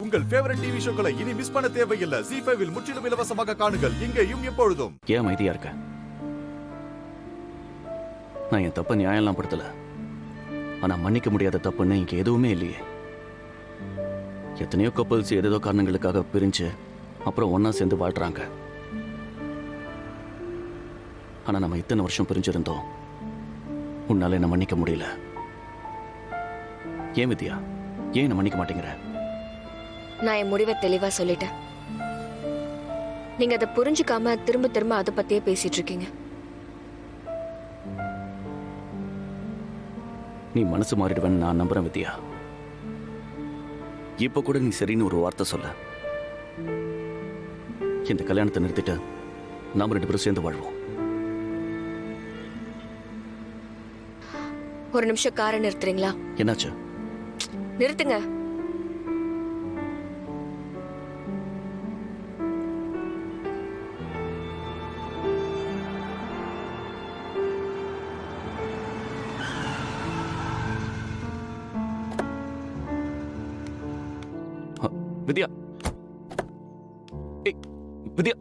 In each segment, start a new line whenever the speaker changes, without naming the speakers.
உங்கள் favourite TV ஷோக்களை இனி miss பண்ண தேவையில்லை. ZEE5 இல் முற்றிலும் இலவசமாக காணுங்கள், இங்கேயும் எப்பொழுதும்.
ஏன் அமைதியா இருக்க? நான் என் தப்ப நியாயம்லாம் படுத்தல. ஆனா மன்னிக்க முடியாத தப்புன்னு இங்க எதுவுமே இல்லையே. எத்தனையோ கப்பல்ஸ் ஏதேதோ காரணங்களுக்காக பிரிஞ்சு அப்புறம் ஒன்னா சேர்ந்து வாழ்றாங்க. ஆனா நம்ம இத்தனை வருஷம் பிரிஞ்சிருந்தோம். உன்னால என்ன மன்னிக்க முடியல. ஏன் வித்யா, ஏன் என்ன மன்னிக்க மாட்டேங்கிற?
நான் என் முடிவை தெளிவா சொல்லிட்டேன். நீங்க அதை புரிஞ்சுக்காம திரும்ப திரும்ப அதை பத்தியே பேசிட்டு இருக்கீங்க.
நீ மனசு மாறிடுவேன்னு நான் நம்புறேன் வித்யா. இப்ப கூட நீ சரின்னு ஒரு வார்த்தை சொல்ல. இந்த கல்யாணத்தை நிறுத்திட்டு நாம 2 பேரும் சேர்ந்து வாழ்வோம்.
ஒரு நிமிஷம் காரை நிறுத்துறீங்களா?
என்னாச்சு?
நிறுத்துங்க.
வித்யா, வித்யா,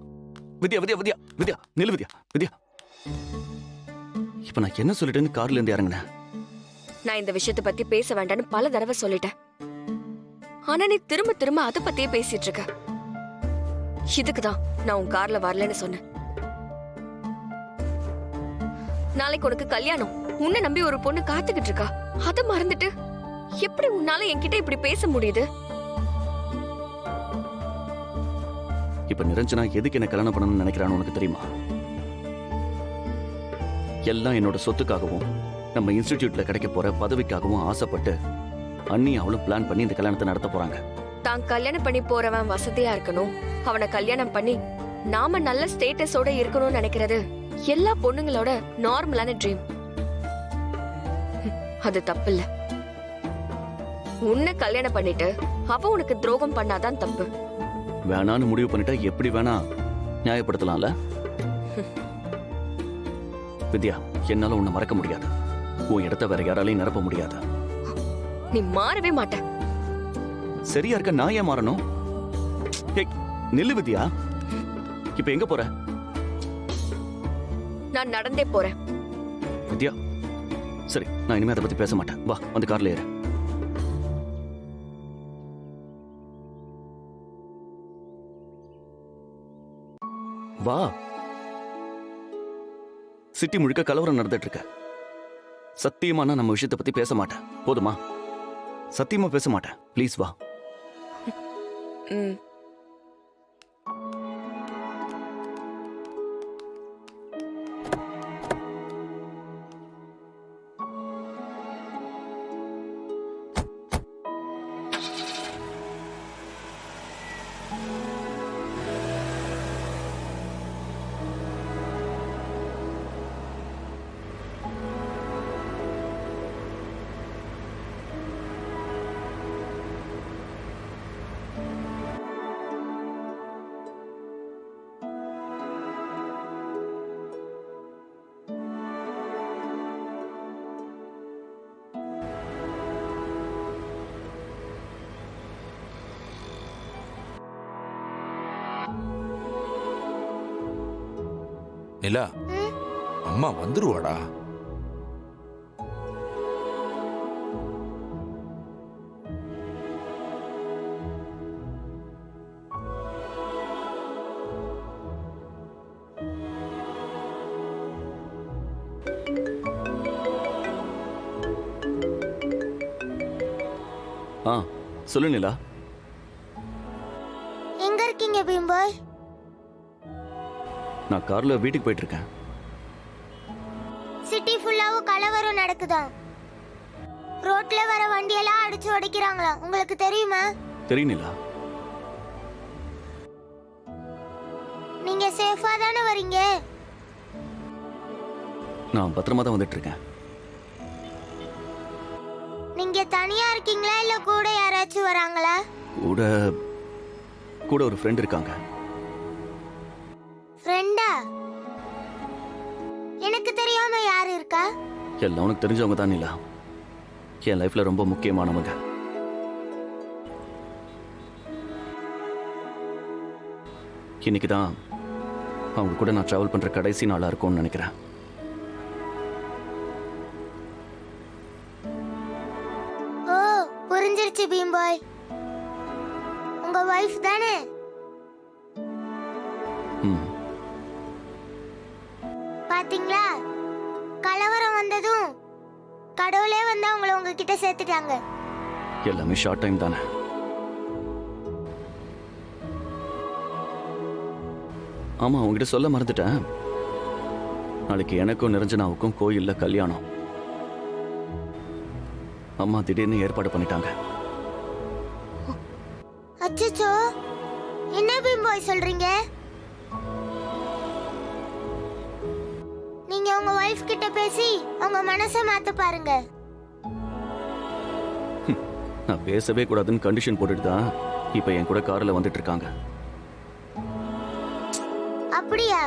வித்யா, வித்யா, வித்யா, வித்யா, நில்லு வித்யா, வித்யா. இப்ப நான் என்ன சொல்லிட்டேன்னு கார்ல இருந்து இறங்கினேன்.
நான் இந்த விஷயத்தை பத்தி பேச வேண்டாம்னு பல தடவை சொல்லிட்டேன். ஆனா நீ திரும்ப திரும்ப அதை பத்தியே பேசிட்டு இருக்க. இதுக்குதான் நான் உன் கார்ல வரலன்னு சொன்னேன். நாளைக்கு உனக்கு கல்யாணம். உன்னை நம்பி ஒரு பொண்ணு காத்துக்கிட்டு இருக்கா. அதை மறந்துட்டு எப்படி உன்னால என்கிட்ட இப்படி பேச முடியுது?
இப்ப நிரஞ்சனா எதுக்கு என்ன கல்யாணம் பண்ணணும்னு நினைக்கிறான்னு உனக்கு தெரியுமா? எல்லாம் என்னோட சொத்துக்காகவும் நம்ம இன்ஸ்டிடியூட்ல கிடைக்க போற பதவிக்காகவும் ஆசைப்பட்டு அண்ணி அவளும் பிளான் பண்ணி இந்த கல்யாணத்தை நடத்த போறாங்க.
தான் கல்யாணம் பண்ணி போறவன் வசதியா இருக்கணும், அவனை கல்யாணம் பண்ணி நாம நல்ல ஸ்டேட்டஸோட இருக்கணும்னு நினைக்கிறது எல்லா பொண்ணுங்களோட நார்மலான ட்ரீம். அது தப்பு இல்ல. உன்னை கல்யாணம் பண்ணிட்டு அவ உனக்கு துரோகம் பண்ணாதான் தப்பு.
வேணான்னு முடிவு பண்ணிட்டா எப்படி வேணா நியாயப்படுத்தலாம்ல வித்யா. என்னால உன்னை மறக்க முடியாது. உன் இடத்த வேற யாராலையும் நிரப்ப முடியாது.
நீ மாறவே மாட்ட.
சரியா இருக்க, நான் ஏன் மாறணும்? நில்லு வித்யா. இப்ப எங்க போற?
நான் நடந்தே போறேன்.
வித்யா, சரி, நான் இனிமே அதை பத்தி பேச மாட்டேன். வா, வந்து கார்ல ஏறு. வா. சிட்டி முழுக்க கலவரம் நடந்துட்டு இருக்க. சத்தியமா நான் நம்ம விஷயத்தை பத்தி பேச மாட்டேன். போதுமா? சத்தியமா பேச மாட்டேன். ப்ளீஸ் வா.
நிலா, அம்மா வந்துருவாடா.
சொல்லு நிலா.
எங்க இருக்கீங்க பீம்பாய்?
நான் கார்ல வீட்டுக்கு போயிட்டு இருக்கேன்.
சிட்டி ஃபுல்லாவும் கலவரம் நடக்குதாம். ரோட்ல வர வண்டியெல்லாம் அடிச்சு உடைக்கிறாங்களா, உங்களுக்கு தெரியுமா?
தெரியும் நிலா.
நீங்க சேஃபா தானே வரீங்க?
நான் பத்திரமா தான் வந்துட்டு இருக்கேன்.
நீங்க தனியா இருக்கீங்களா இல்ல கூட யாராச்சும் வராங்களா?
கூட ஒரு ஃப்ரெண்ட் இருக்காங்க.
ஃப்ரெண்டா? எனக்கு தெரியாம யார் இருக்கா?
எல்லாம் உனக்கு தெரிஞ்சவங்க தான் நிலா. என் லைஃப்ல ரொம்ப முக்கியமானவங்க. இன்னைக்கு தான் அவங்க கூட நான் டிராவல் பண்ற கடைசி நாளா இருக்கும்னு நினைக்கிறேன்.
ஓ புரிஞ்சிருச்சு பீம் பாய், உங்க வைஃப் தானே?
ம்.
பாத்தீங்களா, கலவரம் வந்ததும் கடவுளே வந்து அவங்கள உங்ககிட்ட சேர்த்துட்டாங்க.
எல்லாமே ஷார்ட் டைம் தானே. ஆமா, உங்ககிட்ட சொல்ல மறந்துட்டேன். நாளைக்கு எனக்கும் நிரஞ்சனாவுக்கும் கோயில்ல கல்யாணம். அம்மா திடீர்னு ஏற்பாடு பண்ணிட்டாங்க.
அச்சச்சோ, என்ன பீம் பாய் சொல்றீங்க? நீங்க உங்க வைஃப் கிட்ட பேசி உங்க மனசை மாத்த பாருங்க.
நான் பேசவே கூடாதுன்னு கண்டிஷன் போட்டுட்டு தான் இப்ப என் கூட கார்ல வந்துட்டு இருக்காங்க.
அப்படியா?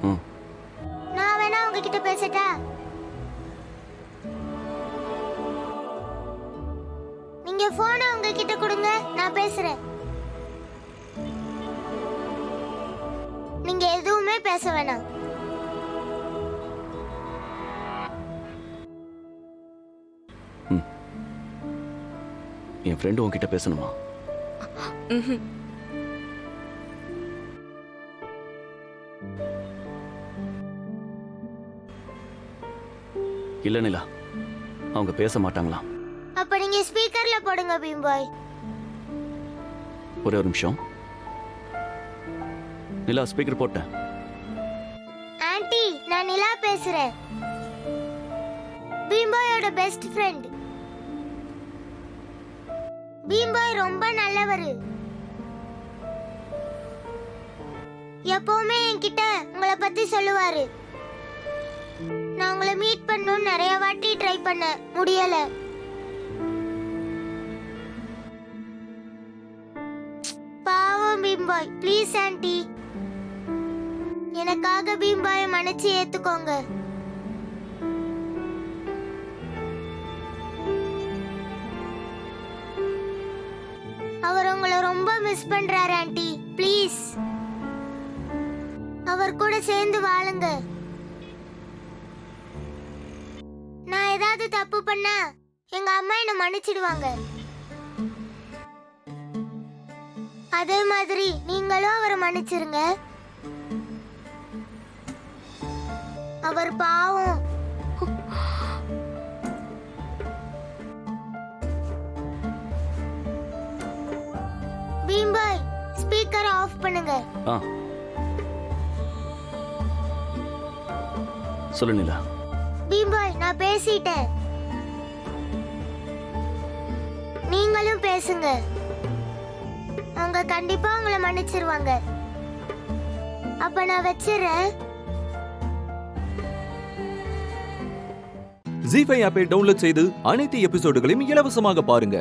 ம்.
நான் வேணா உங்ககிட்ட பேசட்டா? நீங்க போனை உங்ககிட்ட கொடுங்க, நான் பேசுறேன். நீங்க எதுவுமே பேச வேணாம்.
என் ஃப்ரெண்டு உன்கிட்ட பேசணுமா?
ம்ஹும்.
இல்ல நிலா, அவங்க பேச மாட்டாங்களாம்.
அப்ப நீங்க ஸ்பீக்கர்ல போடுங்க பீம் பாய்.
ஒரே ஒரு நிமிஷம். நிலா, ஸ்பீக்கர் போட்டேன்.
ஆன்ட்டி, நான் நிலா பேசுறேன். பீம் பாயோட பெஸ்ட் ஃப்ரெண்ட். பீம் பாய் ரொம்ப நல்லவரு. எப்பவுமே என்கிட்ட உங்களை பத்தி சொல்லுவாரு. நான் உங்களை மீட் பண்ணணும்னு நிறைய வாட்டி ட்ரை பண்ண முடியல. பாவம் பீம் பாய். ப்ளீஸ் ஆன்ட்டி, எனக்காக பீம் பாயை மன்னிச்சு ஏத்துக்கோங்க. அவர் உங்களை ரொம்ப மிஸ் பண்றாரு ஆன்ட்டி. ப்ளீஸ் அவர் கூட சேர்ந்து வாழுங்க. நான் ஏதாவது தப்பு பண்ணா எங்க அம்மா என்ன மன்னிச்சிடுவாங்க. அதே மாதிரி நீங்களும் அவரை மன்னிச்சிருங்க. அவர் பாவம். பீம் பாய், ஸ்பீக்கர் ஆஃப் பண்ணுங்க.
ஆ, சொல்லு நிலா.
பீம் பாய், நான் பேசிட்டேன். நீங்களும் பேசுங்க. அவங்க கண்டிப்பா உங்களை மன்னிச்சிருவாங்க. அப்ப நான் வச்சிடுறேன்.
ஜீ5 ஆப்பை டவுன்லோட் செய்து அனைத்து எபிசோடுகளையும் இலவசமாக பாருங்க.